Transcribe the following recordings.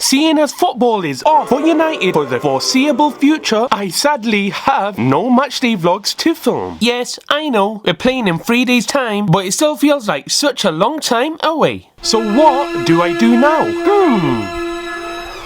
seeing as football is off for United for the foreseeable future, I sadly have no matchday vlogs to film. Yes, I know, we're playing in 3 days time, but it still feels like such a long time away. So what do I do now?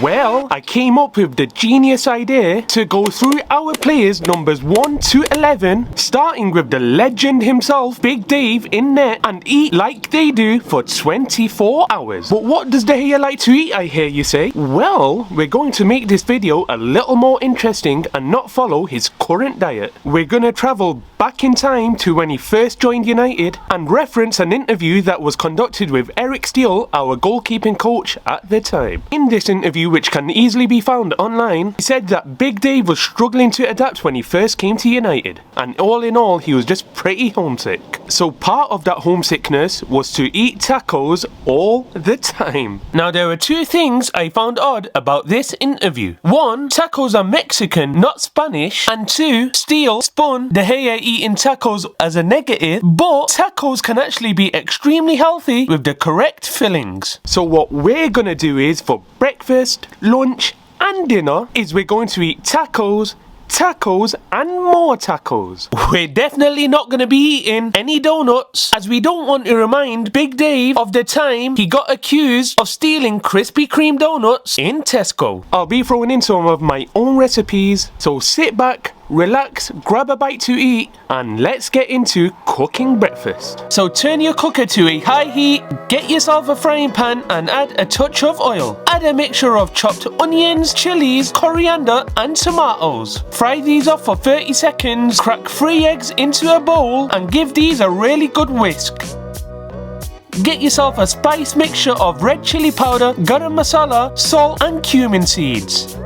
Well, I came up with the genius idea to go through our players numbers 1 to 11, starting with the legend himself, Big Dave, in net, and eat like they do for 24 hours. But what does De Gea like to eat, I hear you say? Well, we're going to make this video a little more interesting and not follow his current diet. We're gonna travel back in time to when he first joined United and reference an interview that was conducted with Eric Steele, our goalkeeping coach at the time. In this interview, which can easily be found online, he said that Big Dave was struggling to adapt when he first came to United, and all in all he was just pretty homesick. So part of that homesickness was to eat tacos all the time. Now there are two things I found odd about this interview. One, tacos are Mexican, not Spanish, and two, Steele spun De Gea eating tacos as a negative, but tacos can actually be extremely healthy with the correct fillings. So what we're gonna do is, for breakfast, lunch and dinner, is we're going to eat tacos, and more tacos. We're definitely not going to be eating any donuts, as we don't want to remind Big Dave of the time he got accused of stealing Krispy Kreme donuts in Tesco. I'll be throwing in some of my own recipes, so sit back, relax, grab a bite to eat, and let's get into cooking breakfast. So turn your cooker to a high heat, get yourself a frying pan and add a touch of oil. Add a mixture of chopped onions, chilies, coriander and tomatoes. Fry these up for 30 seconds, crack 3 eggs into a bowl and give these a really good whisk. Get yourself a spice mixture of red chili powder, garam masala, salt and cumin seeds.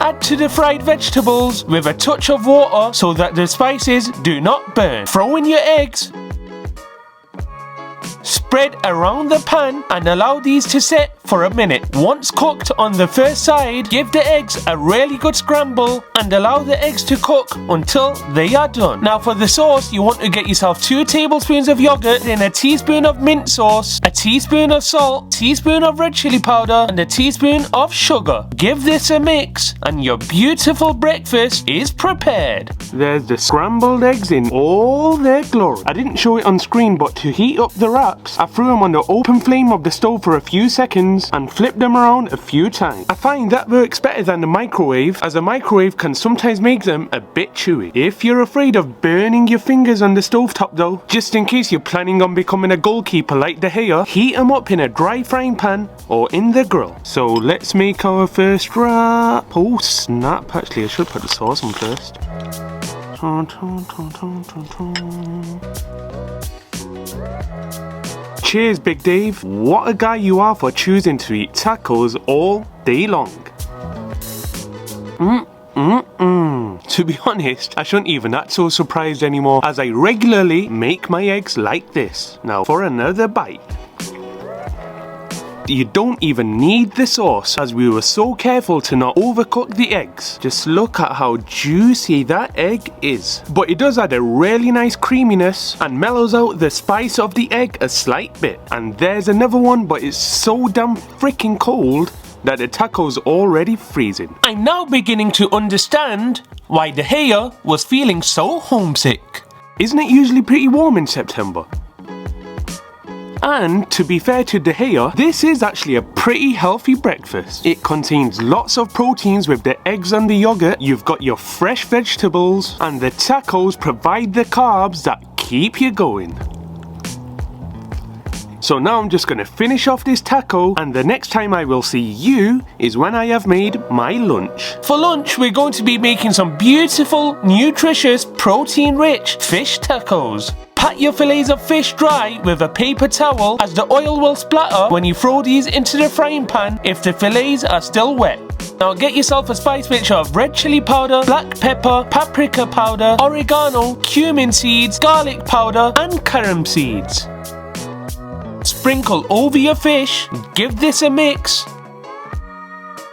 Add to the fried vegetables with a touch of water so that the spices do not burn. Throw in your eggs. Spread around the pan and allow these to set for a minute. Once cooked on the first side, give the eggs a really good scramble and allow the eggs to cook until they are done. Now for the sauce, you want to get yourself 2 tablespoons of yogurt, then a teaspoon of mint sauce, a teaspoon of salt, teaspoon of red chili powder and a teaspoon of sugar. Give this a mix and your beautiful breakfast is prepared. There's the scrambled eggs in all their glory. I didn't show it on screen, but to heat up the wraps, I threw them on the open flame of the stove for a few seconds and flipped them around a few times. I find that works better than the microwave, as a microwave can sometimes make them a bit chewy. If you're afraid of burning your fingers on the stovetop though, just in case you're planning on becoming a goalkeeper like De Gea, heat them up in a dry frying pan or in the grill. So let's make our first wrap. Oh snap, actually I should put the sauce on first. Cheers, Big Dave. What a guy you are for choosing to eat tacos all day long. To be honest, I shouldn't even act so surprised anymore, as I regularly make my eggs like this. Now for another bite. You don't even need the sauce, as we were so careful to not overcook the eggs. Just look at how juicy that egg is. But it does add a really nice creaminess and mellows out the spice of the egg a slight bit. And there's another one, but it's so damn freaking cold that the taco's already freezing. I'm now beginning to understand why De Gea was feeling so homesick. Isn't it usually pretty warm in September? And to be fair to De Gea, this is actually a pretty healthy breakfast. It contains lots of proteins with the eggs and the yogurt, you've got your fresh vegetables, and the tacos provide the carbs that keep you going. So now I'm just going to finish off this taco, and the next time I will see you is when I have made my lunch. For lunch, we're going to be making some beautiful, nutritious, protein-rich fish tacos. Pat your fillets of fish dry with a paper towel, as the oil will splatter when you throw these into the frying pan if the fillets are still wet. Now get yourself a spice mixture of red chili powder, black pepper, paprika powder, oregano, cumin seeds, garlic powder and carom seeds. Sprinkle over your fish, give this a mix.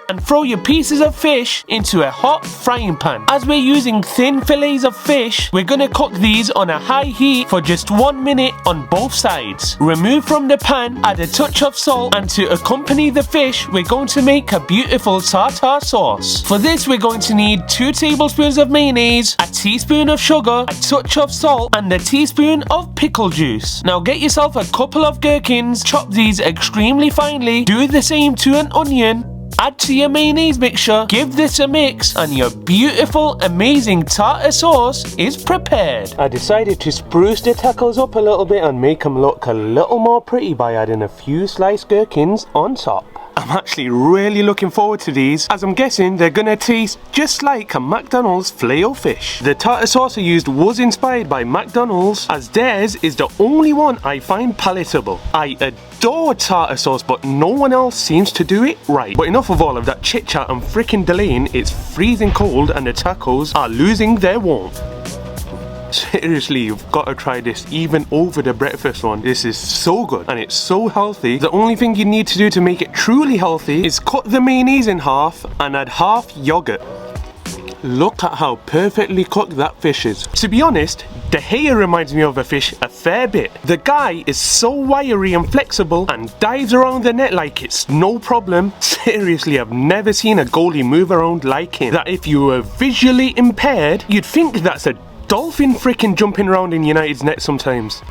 and throw your pieces of fish into a hot frying pan. As we're using thin fillets of fish, we're gonna cook these on a high heat for just 1 minute on both sides. Remove from the pan, add a touch of salt, and to accompany the fish, we're going to make a beautiful tartar sauce. For this, we're going to need 2 tablespoons of mayonnaise, a teaspoon of sugar, a touch of salt, and a teaspoon of pickle juice. Now get yourself a couple of gherkins, chop these extremely finely, do the same to an onion, add to your mayonnaise mixture, give this a mix, and your beautiful, amazing tartar sauce is prepared. I decided to spruce the tacos up a little bit and make them look a little more pretty by adding a few sliced gherkins on top. I'm actually really looking forward to these, as I'm guessing they're gonna taste just like a McDonald's Filet-O-Fish. The tartar sauce I used was inspired by McDonald's, as theirs is the only one I find palatable. I adore tartar sauce, but no one else seems to do it right. But enough of all of that chit chat and freaking delaying. It's freezing cold and the tacos are losing their warmth. Seriously, you've got to try this even over the breakfast one. This is so good and it's so healthy. The only thing you need to do to make it truly healthy is cut the mayonnaise in half and add half yogurt. Look at how perfectly cooked that fish is. To be honest, De Gea reminds me of a fish a fair bit. The guy is so wiry and flexible and dives around the net like it's no problem. Seriously, I've never seen a goalie move around like him. That if you were visually impaired, you'd think that's a dolphin freaking jumping around in United's net sometimes.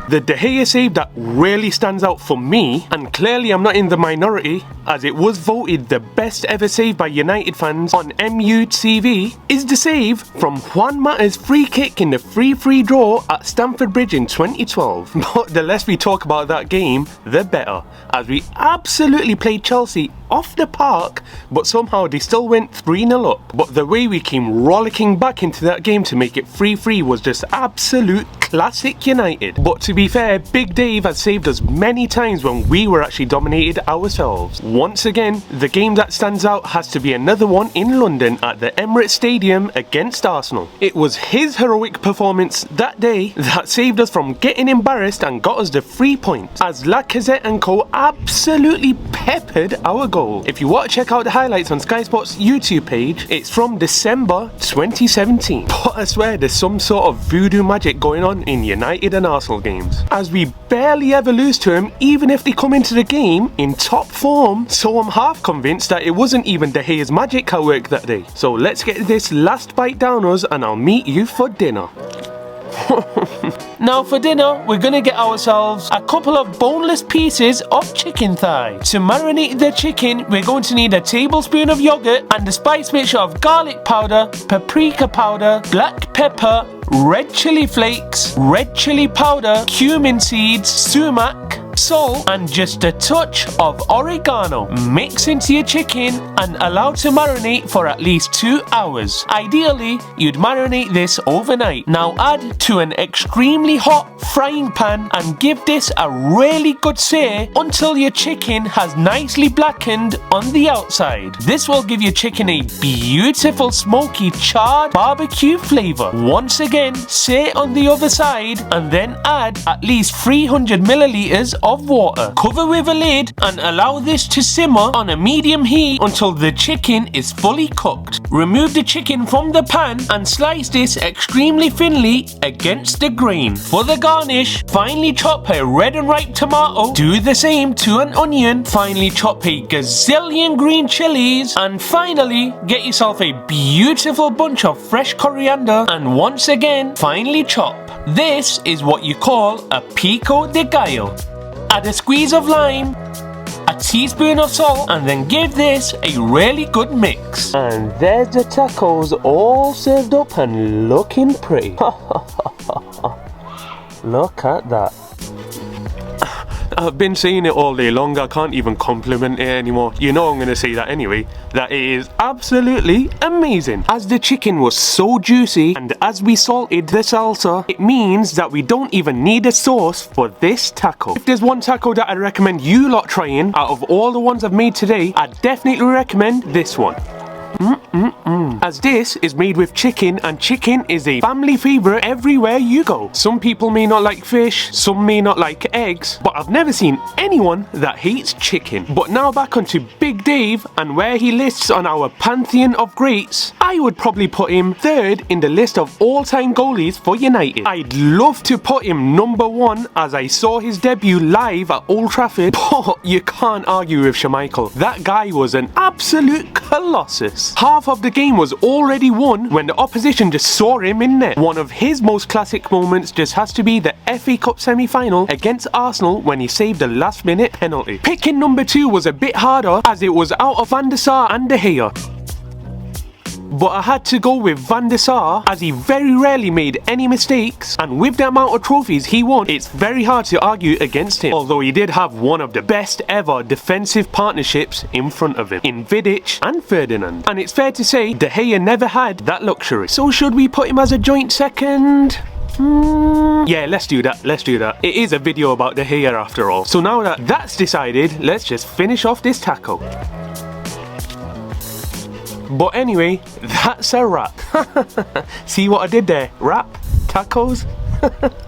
The De Gea save that really stands out for me, and clearly I'm not in the minority as it was voted the best ever save by United fans on MUTV, is the save from Juan Mata's free kick in the 3-3 draw at Stamford Bridge in 2012. But the less we talk about that game, the better, as we absolutely played Chelsea off the park, but somehow they still went 3-0 up. But the way we came rollicking back into that game to make it 3-3 was just absolute classic United. But to be fair, Big Dave has saved us many times when we were actually dominated ourselves. Once again, the game that stands out has to be another one in London at the Emirates Stadium against Arsenal. It was his heroic performance that day that saved us from getting embarrassed and got us the 3 points, as Lacazette and co absolutely peppered our goal. If you want to check out the highlights on Sky Sports YouTube page, it's from December 2017. But I swear there's some sort of voodoo magic going on in United and Arsenal games, as we barely ever lose to them even if they come into the game in top form. So I'm half convinced that it wasn't even De Gea's magic at work that day. So let's get this last bite down us and I'll meet you for dinner. Now for dinner, we're gonna get ourselves a couple of boneless pieces of chicken thigh. To marinate the chicken, we're going to need a tablespoon of yogurt and a spice mixture of garlic powder, paprika powder, black pepper, red chili flakes, red chili powder, cumin seeds, sumac, salt, and just a touch of oregano. Mix into your chicken and allow to marinate for at least 2 hours. Ideally, you'd marinate this overnight. Now add to an extremely hot frying pan and give this a really good sear until your chicken has nicely blackened on the outside. This will give your chicken a beautiful smoky charred barbecue flavour. Once again, sear on the other side and then add at least 300 milliliters of water. Cover with a lid and allow this to simmer on a medium heat until the chicken is fully cooked. Remove the chicken from the pan and slice this extremely thinly against the grain. For the garnish, finely chop a red and ripe tomato. Do the same to an onion. Finally chop a gazillion green chilies. And finally, get yourself a beautiful bunch of fresh coriander. And once again, finely chop. This is what you call a pico de gallo. Add a squeeze of lime, a teaspoon of salt, and then give this a really good mix. And there's the tacos all served up and looking pretty. Look at that. I've been saying it all day long, I can't even compliment it anymore. You know I'm going to say that anyway. That it is absolutely amazing. As the chicken was so juicy and as we salted the salsa, it means that we don't even need a sauce for this taco. If there's one taco that I recommend you lot trying out of all the ones I've made today, I definitely recommend this one. As this is made with chicken, and chicken is a family favourite everywhere you go. Some people may not like fish, some may not like eggs, but I've never seen anyone that hates chicken. But now back onto Big Dave and where he lists on our pantheon of greats. I would probably put him third in the list of all-time goalies for United. I'd love to put him number one as I saw his debut live at Old Trafford, but you can't argue with Schmeichel. That guy was an absolute colossus. Half of the game was already won when the opposition just saw him in net. One of his most classic moments just has to be the FA Cup semi-final against Arsenal when he saved the last-minute penalty. Picking number two was a bit harder as it was out of Van der Sar and De Gea. But I had to go with Van der Sar as he very rarely made any mistakes, and with the amount of trophies he won, it's very hard to argue against him. Although he did have one of the best ever defensive partnerships in front of him in Vidic and Ferdinand. And it's fair to say De Gea never had that luxury. So should we put him as a joint second? Yeah, let's do that. It is a video about De Gea after all. So now that that's decided, let's just finish off this taco. But anyway, that's a wrap. See what I did there? Wrap? Tacos?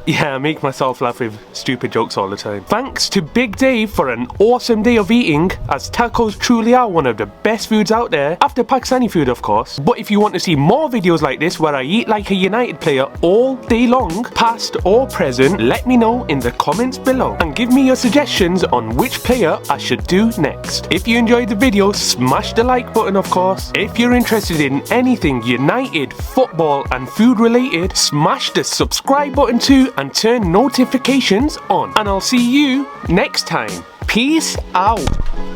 Yeah, I make myself laugh with stupid jokes all the time. Thanks to Big Dave for an awesome day of eating, as tacos truly are one of the best foods out there, after Pakistani food of course. But if you want to see more videos like this where I eat like a United player all day long, past or present, let me know in the comments below. And give me your suggestions on which player I should do next. If you enjoyed the video, smash the like button of course. If you're interested in anything United, football and food related, smash the subscribe button too and turn notifications on. And I'll see you next time. Peace out.